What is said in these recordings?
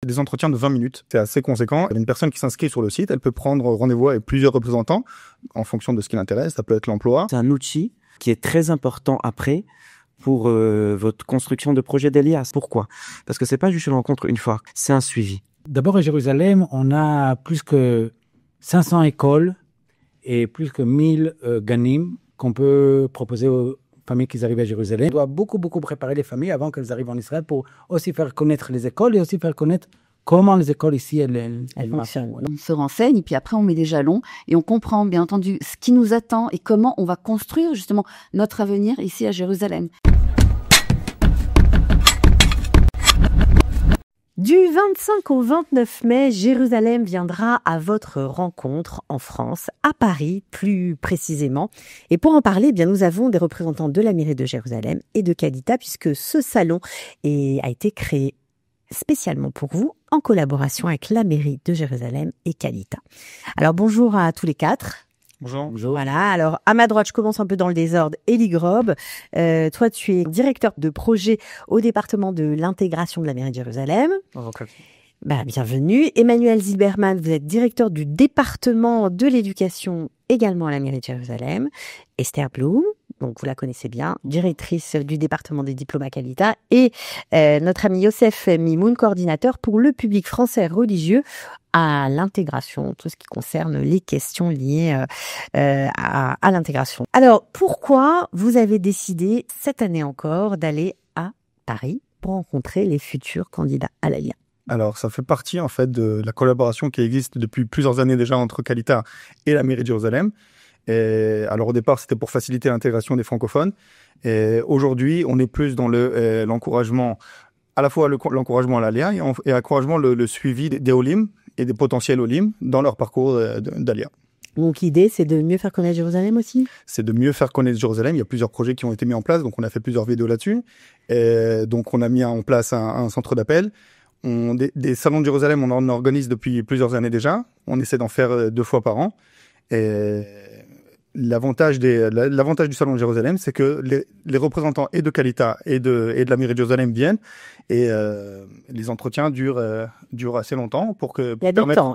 des entretiens de 20 minutes. C'est assez conséquent. Une personne qui s'inscrit sur le site, elle peut prendre rendez-vous avec plusieurs représentants en fonction de ce qui l'intéresse. Ça peut être l'emploi. C'est un outil qui est très important après pour votre construction de projet d'Elias. Pourquoi ? Parce que c'est pas juste une rencontre une fois, c'est un suivi. D'abord, à Jérusalem, on a plus que 500 écoles et plus que 1000 ganim qu'on peut proposer aux familles qui arrivent à Jérusalem. On doit beaucoup préparer les familles avant qu'elles arrivent en Israël pour aussi faire connaître les écoles et aussi faire connaître comment les écoles ici, elles fonctionnent. On se renseigne et puis après on met des jalons et on comprend bien entendu ce qui nous attend et comment on va construire justement notre avenir ici à Jérusalem. Du 25 au 29 mai, Jérusalem viendra à votre rencontre en France, à Paris plus précisément. Et pour en parler, nous avons des représentants de la mairie de Jérusalem et de Qualita, puisque ce salon a été créé spécialement pour vous, en collaboration avec la mairie de Jérusalem et Qualita. Alors bonjour à tous les quatre. Bonjour. Voilà, alors à ma droite, je commence un peu dans le désordre. Élie Grob, toi tu es directeur de projet au département de l'intégration de la mairie de Jérusalem. Okay. Bienvenue. Emmanuel Zilberman, vous êtes directeur du département de l'éducation également à la mairie de Jérusalem. Esther Blum, donc vous la connaissez bien, directrice du département des diplômes à Qualita, et notre ami Youssef Mimoun, coordinateur pour le public français religieux à l'intégration, tout ce qui concerne les questions liées à l'intégration. Alors, pourquoi vous avez décidé cette année encore d'aller à Paris pour rencontrer les futurs candidats à l'Aliyah ? Alors, ça fait partie en fait de la collaboration qui existe depuis plusieurs années déjà entre Qualita et la mairie de Jérusalem. Et alors au départ, c'était pour faciliter l'intégration des francophones. Et aujourd'hui, on est plus dans l'encouragement, à la fois l'encouragement à l'Aliyah et l'encouragement le suivi des Olim et des potentiels Olim dans leur parcours d'Aliyah. Donc l'idée, c'est de mieux faire connaître Jérusalem aussi ? C'est de mieux faire connaître Jérusalem. Il y a plusieurs projets qui ont été mis en place, donc on a fait plusieurs vidéos là-dessus. Et donc on a mis en place un centre d'appel. Des salons de Jérusalem, on en organise depuis plusieurs années déjà. On essaie d'en faire 2 fois par an. Et l'avantage du salon de Jérusalem, c'est que les représentants et de Qualita et de la mairie de Jérusalem viennent et les entretiens durent assez longtemps pour que. Il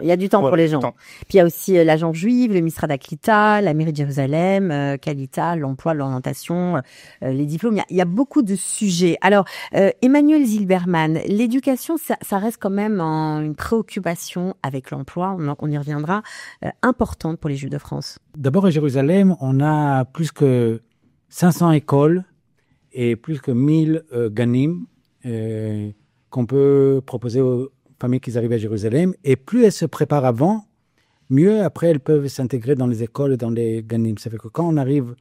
y a du temps pour les gens. Puis il y a aussi l'agence juive, le Misrad Aklita, la mairie de Jérusalem, Qualita, l'emploi, l'orientation, les diplômes. Il y a beaucoup de sujets. Alors Emmanuel Zilberman, l'éducation, ça reste quand même une préoccupation avec l'emploi. On y reviendra, importante pour les Juifs de France. D'abord à Jérusalem, on a plus que 500 écoles et plus que 1000 ganim qu'on peut proposer aux familles qui arrivent à Jérusalem. Et plus elles se préparent avant, mieux après elles peuvent s'intégrer dans les écoles et dans les ganim. Ça fait que quand on arrive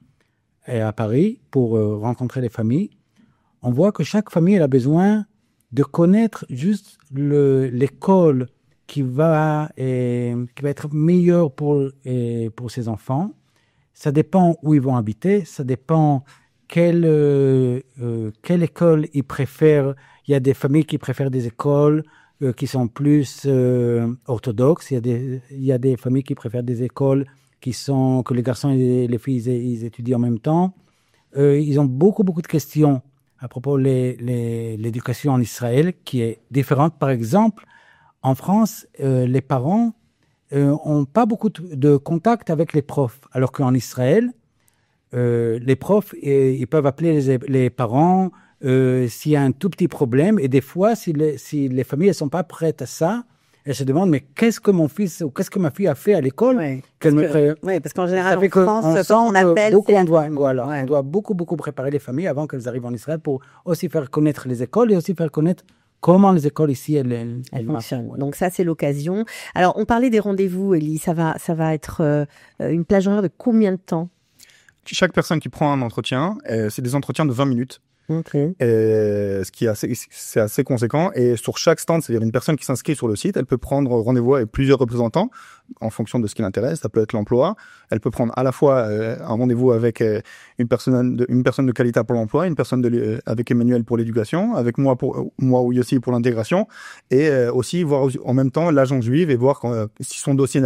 à Paris pour rencontrer les familles, on voit que chaque famille elle a besoin de connaître juste l'école qui va être meilleure pour ses enfants. Ça dépend où ils vont habiter, ça dépend quelle école ils préfèrent. Il y a des familles qui préfèrent des écoles qui sont plus orthodoxes. Il y a des familles qui préfèrent des écoles que les garçons et les filles ils étudient en même temps. Ils ont beaucoup de questions à propos de l'éducation en Israël qui est différente. Par exemple, en France, les parents ont pas beaucoup de contact avec les profs, alors qu'en Israël, les profs ils peuvent appeler les parents s'il y a un tout petit problème. Et des fois, si les familles ne sont pas prêtes à ça, elles se demandent mais qu'est-ce que mon fils ou qu'est-ce que ma fille a fait à l'école parce qu'en général, en France, quand on appelle... On doit beaucoup préparer les familles avant qu'elles arrivent en Israël pour aussi faire connaître les écoles et aussi faire connaître comment les écoles ici, elles fonctionnent. Donc ça, c'est l'occasion. Alors, on parlait des rendez-vous, Élie. Ça va être une plage horaire de combien de temps ? Chaque personne qui prend un entretien, c'est des entretiens de 20 minutes. Okay. Ce qui est assez conséquent. Et sur chaque stand, c'est-à-dire une personne qui s'inscrit sur le site, elle peut prendre rendez-vous avec plusieurs représentants en fonction de ce qui l'intéresse. Ça peut être l'emploi. Elle peut prendre à la fois un rendez-vous avec une personne de qualité pour l'emploi, une personne avec Emmanuel pour l'éducation, avec moi ou Yossi pour l'intégration, et aussi voir en même temps l'agence juive et voir si son dossier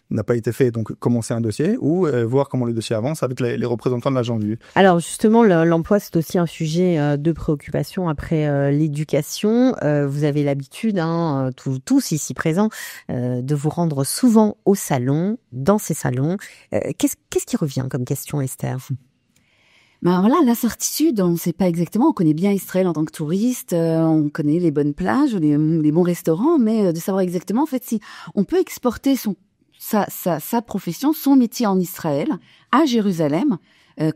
n'a pas été fait, donc commencer un dossier, ou voir comment le dossier avance avec les représentants de l'agence juive. Alors justement, l'emploi, c'est aussi un sujet de préoccupation après l'éducation. Vous avez l'habitude, tous ici présents, de vous rendre souvent au salon, dans ces salons. Qu'est-ce qui revient comme question, Esther ? Ben voilà, l'incertitude, on ne sait pas exactement. On connaît bien Israël en tant que touriste, on connaît les bonnes plages, les bons restaurants, mais de savoir exactement, en fait, si on peut exporter sa profession, son métier en Israël, à Jérusalem,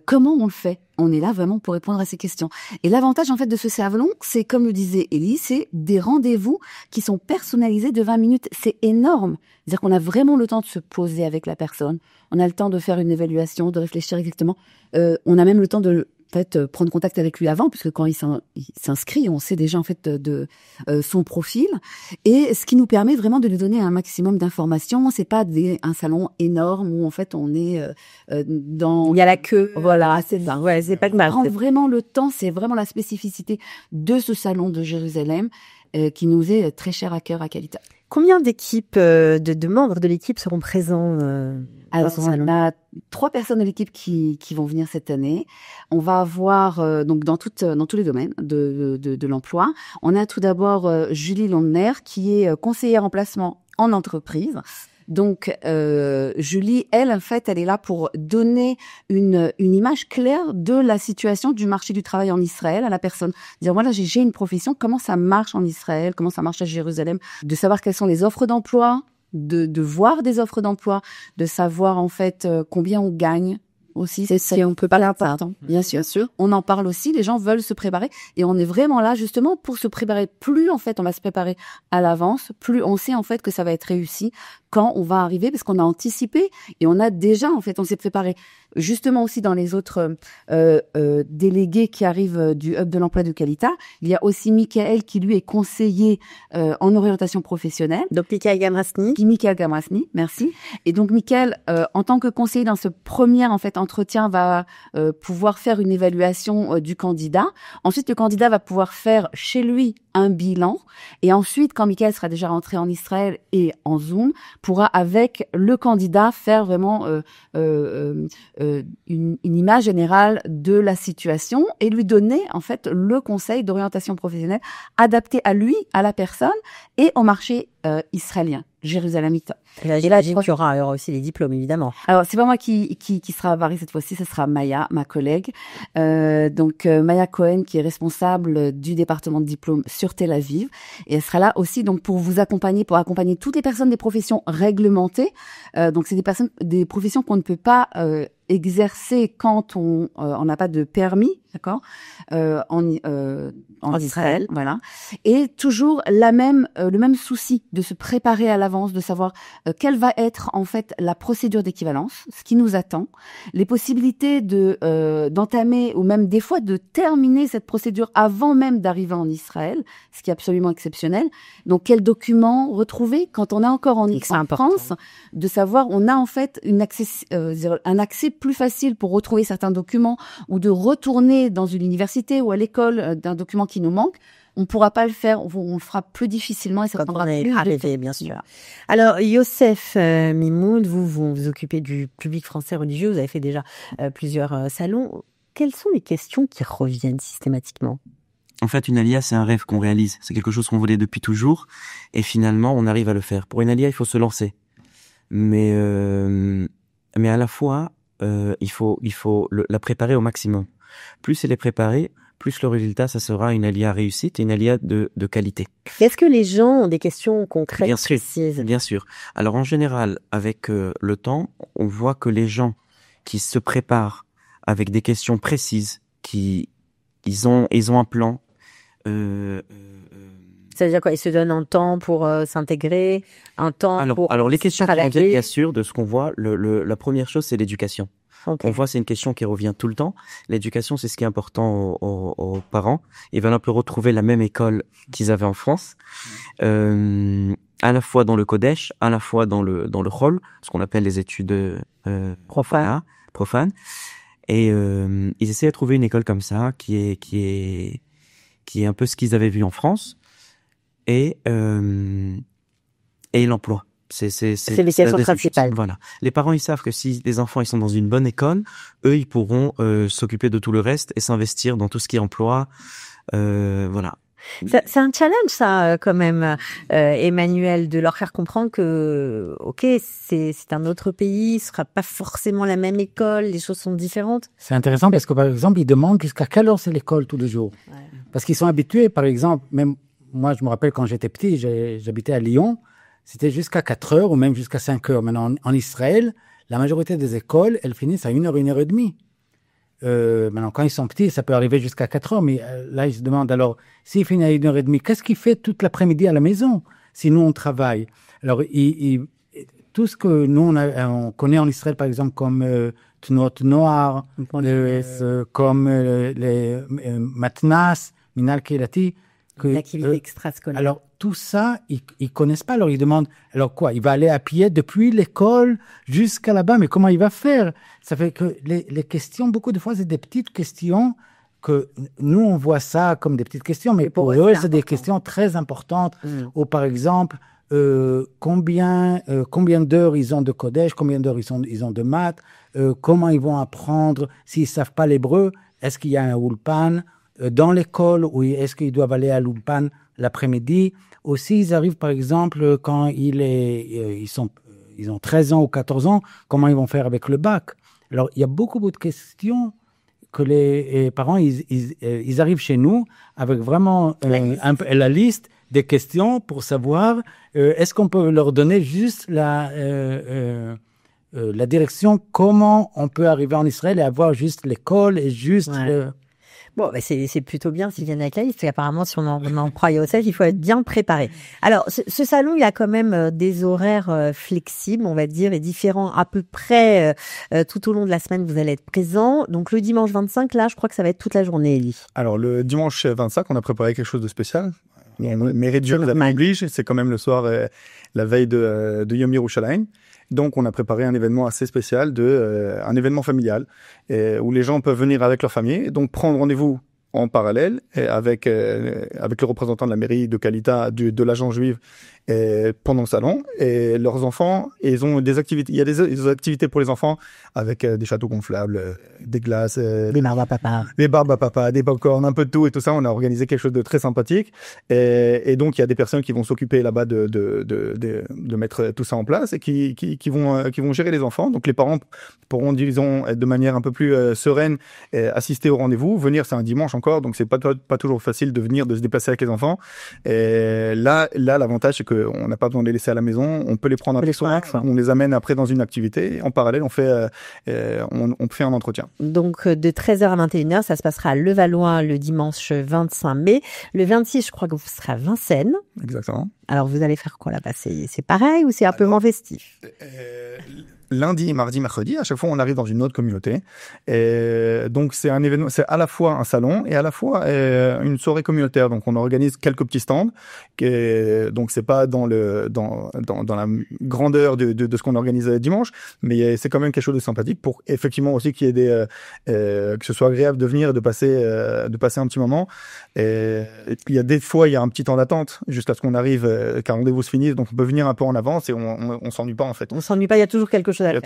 comment on le fait ? On est là vraiment pour répondre à ces questions. Et l'avantage, en fait, de ce salon, c'est, comme le disait Élie, c'est des rendez-vous qui sont personnalisés de 20 minutes. C'est énorme. C'est-à-dire qu'on a vraiment le temps de se poser avec la personne. On a le temps de faire une évaluation, de réfléchir exactement. On a même le temps de prendre contact avec lui avant, puisque quand il s'inscrit, on sait déjà en fait de son profil, et ce qui nous permet vraiment de lui donner un maximum d'informations. C'est pas un salon énorme où en fait on est dans. Il y a la queue. Voilà, c'est ça. Ouais, c'est pas que mal. On prend vraiment le temps. C'est vraiment la spécificité de ce salon de Jérusalem qui nous est très cher à cœur à Qualité. Combien d'équipes, de membres de l'équipe seront présents Alors, on a 3 personnes de l'équipe qui vont venir cette année. On va avoir donc dans tous les domaines de l'emploi. On a tout d'abord Julie Londner qui est conseillère en placement en entreprise. Donc Julie, elle, en fait, elle est là pour donner une image claire de la situation du marché du travail en Israël à la personne. Dire voilà, j'ai une profession, comment ça marche en Israël, comment ça marche à Jérusalem, de savoir quelles sont les offres d'emploi, de voir des offres d'emploi, de savoir en fait combien on gagne. Aussi, c'est si on peut parler important. Bien sûr. On en parle aussi. Les gens veulent se préparer et on est vraiment là justement pour se préparer. Plus en fait on va se préparer à l'avance, plus on sait en fait que ça va être réussi quand on va arriver, parce qu'on a anticipé et on a déjà en fait on s'est préparé. Justement aussi dans les autres délégués qui arrivent du hub de l'emploi de Qualita, il y a aussi Michael qui lui est conseiller en orientation professionnelle. Donc Michael Gamrasni, merci. Et donc Michael, en tant que conseiller dans ce premier en fait entretien, va pouvoir faire une évaluation du candidat. Ensuite, le candidat va pouvoir faire chez lui un bilan. Et ensuite, quand Michael sera déjà rentré en Israël et en Zoom, pourra avec le candidat faire vraiment une image générale de la situation et lui donner en fait le conseil d'orientation professionnelle adapté à lui, à la personne et au marché israélien, jérusalemite. Et là, il y aura aussi les diplômes, évidemment. Alors, c'est pas moi qui sera à Paris cette fois-ci, ce sera Maya, ma collègue. Donc, Maya Cohen, qui est responsable du département de diplôme sur Tel Aviv. Et elle sera là aussi donc pour vous accompagner, pour accompagner toutes les personnes des professions réglementées. Donc, c'est des professions qu'on ne peut pas exercer quand on n'a pas de permis, d'accord, en Israël, voilà. Et toujours le même souci de se préparer à l'avance, de savoir quelle va être en fait la procédure d'équivalence, ce qui nous attend, les possibilités d'entamer ou même des fois de terminer cette procédure avant même d'arriver en Israël, ce qui est absolument exceptionnel. Donc quels documents retrouver quand on est encore en France, de savoir on a en fait un accès plus facile pour retrouver certains documents ou de retourner dans une université ou à l'école d'un document qui nous manque. On ne pourra pas le faire, on le fera plus difficilement et ça prendra plus de temps. Bien sûr. Alors, Youssef Mimoun, vous occupez du public français religieux, vous avez fait déjà plusieurs salons. Quelles sont les questions qui reviennent systématiquement ? En fait, une alia, c'est un rêve qu'on réalise. C'est quelque chose qu'on voulait depuis toujours et finalement, on arrive à le faire. Pour une alia, il faut se lancer. Mais à la fois, il faut la préparer au maximum. Plus elle est préparée, plus le résultat, ça sera une alia réussite et une alia de qualité. Est-ce que les gens ont des questions concrètes, précises ? Bien sûr. Alors en général, avec le temps, on voit que les gens qui se préparent avec des questions précises, ils ont un plan. Ça veut dire quoi ? Ils se donnent un temps pour s'intégrer, un temps pour alors les questions travailler. qui reviennent, bien sûr, de ce qu'on voit, la première chose, c'est l'éducation. Okay. On voit, c'est une question qui revient tout le temps. L'éducation, c'est ce qui est important aux parents. Ils veulent un peu retrouver la même école qu'ils avaient en France. à la fois dans le Kodesh, à la fois dans le Chol, ce qu'on appelle les études profanes. Et ils essaient de trouver une école comme ça qui est un peu ce qu'ils avaient vu en France et l'emploi. C'est l'éducation principale. Voilà. Les parents, ils savent que si les enfants ils sont dans une bonne école, eux, ils pourront s'occuper de tout le reste et s'investir dans tout ce qui est emploi. Voilà. C'est un challenge, ça, quand même, Emmanuel, de leur faire comprendre que, ok, c'est un autre pays, ce sera pas forcément la même école, les choses sont différentes. C'est intéressant parce que, par exemple, ils demandent jusqu'à quelle heure c'est l'école tous les jours. Ouais. Parce qu'ils sont habitués, par exemple, même moi, je me rappelle quand j'étais petit, j'habitais à Lyon, c'était jusqu'à 4 heures ou même jusqu'à 5 heures. Maintenant, en Israël, la majorité des écoles, elles finissent à 1 heure, 1 heure et demie. Maintenant, quand ils sont petits, ça peut arriver jusqu'à 4 heures, mais là, ils se demandent, alors, s'il finit à 1 heure et demie, qu'est-ce qu'il fait toute l'après-midi à la maison, si nous, on travaille? Alors, tout ce que nous, on connaît en Israël, par exemple, comme Tnuot Noar, comme les Matnas, Minal Keilati, l'activité extrascolaire. Alors, tout ça, ils connaissent pas. Alors, ils demandent, alors quoi? Il va aller à pied depuis l'école jusqu'à là-bas, mais comment il va faire? Ça fait que les questions, beaucoup de fois, c'est des petites questions que nous, on voit ça comme des petites questions, mais pour eux, c'est des questions très importantes. Ou par exemple, combien d'heures ils ont de Kodesh, combien d'heures ils ont de maths, comment ils vont apprendre s'ils savent pas l'hébreu, est-ce qu'il y a un ulpan dans l'école ou est-ce qu'ils doivent aller à l'ulpan l'après-midi? Aussi, ils arrivent, par exemple, quand ils ont 13 ans ou 14 ans, comment ils vont faire avec le bac? Alors, il y a beaucoup de questions que les parents, ils arrivent chez nous avec vraiment la liste des questions pour savoir est-ce qu'on peut leur donner juste la direction, comment on peut arriver en Israël et avoir juste l'école et juste... Bon, bah c'est plutôt bien s'ils viennent avec la liste, parce qu'apparemment, si on en croit Yosef, il faut être bien préparé. Alors, ce salon, il a quand même des horaires flexibles, on va dire, et différents à peu près tout au long de la semaine, vous allez être présent. Donc, le dimanche 25, là, je crois que ça va être toute la journée, Elie. Alors, le dimanche 25, on a préparé quelque chose de spécial. Mérite Dieu nous oblige, c'est quand même le soir, la veille de Yom Yerushalayim. Donc, on a préparé un événement assez spécial, un événement familial, où les gens peuvent venir avec leur famille, donc prendre rendez-vous en parallèle avec le représentant de la mairie de Kalita, de l'agent juif, pendant le salon. Et leurs enfants, ils ont des activités. Il y a des activités pour les enfants avec des châteaux gonflables, des glaces, des barbes à papa, des popcorn, un peu de tout et tout ça. On a organisé quelque chose de très sympathique. Et donc il y a des personnes qui vont s'occuper là-bas de mettre tout ça en place et qui vont gérer les enfants. Donc les parents pourront, disons, de manière un peu plus sereine, assister au rendez-vous. Venir, c'est un dimanche encore, donc c'est pas toujours facile de venir, de se déplacer avec les enfants. Et là, l'avantage, c'est qu'on n'a pas besoin de les laisser à la maison. On peut les prendre après soir. On les amène après dans une activité. En parallèle, on fait un entretien. Donc, de 13h à 21h, ça se passera à Levallois le dimanche 25 mai. Le 26, je crois que vous serez à Vincennes. Exactement. Alors, vous allez faire quoi là-bas? C'est pareil ou c'est un peu moins festif? Lundi, mardi, mercredi, à chaque fois on arrive dans une autre communauté. Et donc c'est un événement, c'est à la fois un salon et à la fois une soirée communautaire. Donc on organise quelques petits stands. Donc c'est pas dans la grandeur de ce qu'on organise dimanche, mais c'est quand même quelque chose de sympathique pour effectivement aussi qu'il y ait que ce soit agréable de venir, de passer un petit moment. Et puis il y a des fois il y a un petit temps d'attente jusqu'à ce qu'on arrive, qu'un rendez-vous se finisse. Donc on peut venir un peu en avance et on s'ennuie pas en fait. On s'ennuie pas, il y a toujours quelque chose à faire.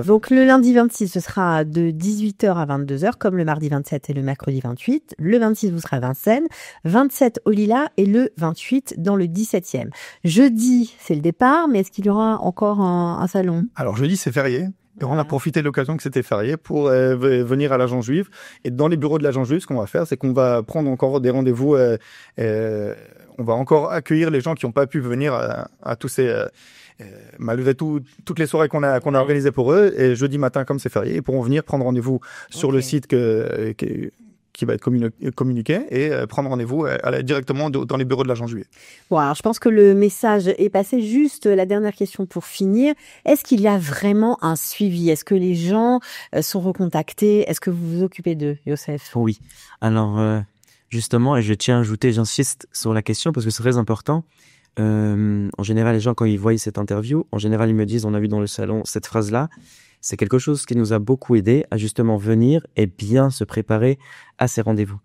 Donc le lundi 26, ce sera de 18h à 22h, comme le mardi 27 et le mercredi 28. Le 26, vous serez à Vincennes. 27 au Lila et le 28 dans le 17e. Jeudi, c'est le départ, mais est-ce qu'il y aura encore un salon? Alors jeudi, c'est férié. Et on a profité de l'occasion que c'était férié pour venir à l'agence juive. Et dans les bureaux de l'agence juive, ce qu'on va faire, c'est qu'on va prendre encore des rendez-vous. On va encore accueillir les gens qui n'ont pas pu venir à tous ces... malgré tout, toutes les soirées qu'on a organisées pour eux. Et jeudi matin, comme c'est férié, ils pourront venir prendre rendez-vous sur le site qui va être communiqué et prendre rendez-vous directement dans les bureaux de l'agent juillet. Bon, alors je pense que le message est passé. Juste la dernière question pour finir. Est-ce qu'il y a vraiment un suivi? Est-ce que les gens sont recontactés? Est-ce que vous vous occupez d'eux, Yosef? Oui. Alors, justement, et je tiens à ajouter, j'insiste sur la question parce que c'est très important. en général, les gens, quand ils voient cette interview, en général, ils me disent, on a vu dans le salon cette phrase-là. C'est quelque chose qui nous a beaucoup aidé à justement venir et bien se préparer à ces rendez-vous.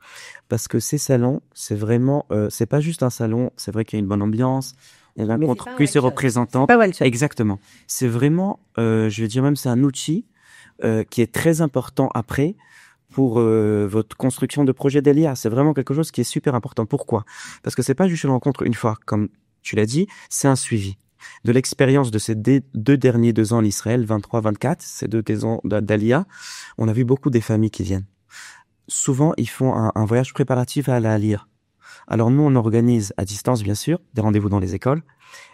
Parce que ces salons, c'est vraiment, c'est pas juste un salon, c'est vrai qu'il y a une bonne ambiance, on rencontre plusieurs représentants. Pas one shot. Exactement. C'est vraiment, je vais dire même, c'est un outil qui est très important après pour votre construction de projet d'Elia. C'est vraiment quelque chose qui est super important. Pourquoi? Parce que c'est pas juste une rencontre une fois, comme tu l'as dit, c'est un suivi. De l'expérience de ces deux derniers 2 ans en Israël, 23-24, ces 2 ans d'Alia, on a vu beaucoup des familles qui viennent. Souvent, ils font un voyage préparatif à la Alia. Alors nous, on organise à distance, bien sûr, des rendez-vous dans les écoles,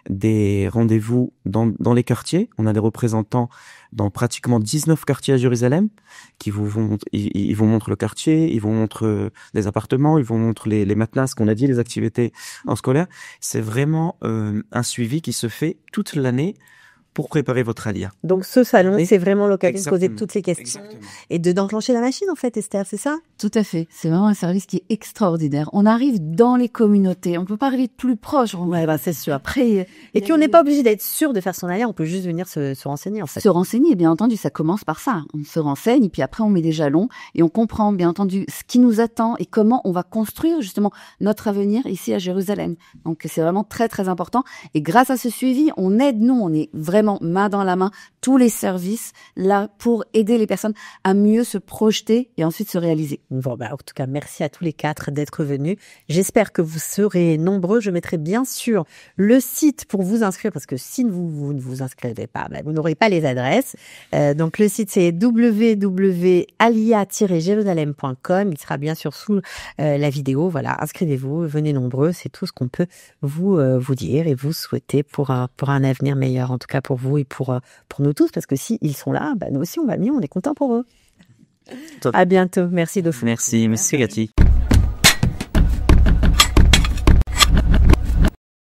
des rendez-vous dans les quartiers. On a des représentants dans pratiquement 19 quartiers à Jérusalem qui ils vous montrent le quartier, ils vous montrent les appartements, ils vous montrent les matelas, ce qu'on a dit, les activités en scolaire. C'est vraiment un suivi qui se fait toute l'année pour préparer votre alia. Donc ce salon, c'est vraiment l'occasion de poser toutes ces questions. Exactement. Et d'enclencher la machine, en fait, Esther, c'est ça? Tout à fait. C'est vraiment un service qui est extraordinaire. On arrive dans les communautés. On peut pas arriver de plus proche. Ouais, bah, c'est sûr. Après, Et puis on n'est pas obligé d'être sûr de faire son alia, on peut juste venir se renseigner, en fait. se renseigner, bien entendu, ça commence par ça. On se renseigne, et puis après on met des jalons et on comprend, bien entendu, ce qui nous attend et comment on va construire justement notre avenir ici à Jérusalem. Donc c'est vraiment très très important. Et grâce à ce suivi, on aide, nous, on est vraiment main dans la main, tous les services là pour aider les personnes à mieux se projeter et ensuite se réaliser. Bon, bah, en tout cas, merci à tous les 4 d'être venus. J'espère que vous serez nombreux. Je mettrai bien sûr le site pour vous inscrire, parce que si vous ne vous inscrivez pas, bah, vous n'aurez pas les adresses. Donc, le site, c'est www.alia-jérusalem.com. Il sera bien sûr sous la vidéo. Voilà, inscrivez-vous, venez nombreux. C'est tout ce qu'on peut vous dire et vous souhaiter pour un avenir meilleur, en tout cas pour vous et pour nous tous, parce que s'ils sont là, bah, nous aussi, on va mieux, on est contents pour eux. Top. À bientôt. Merci, Dauphin. Merci Cathy.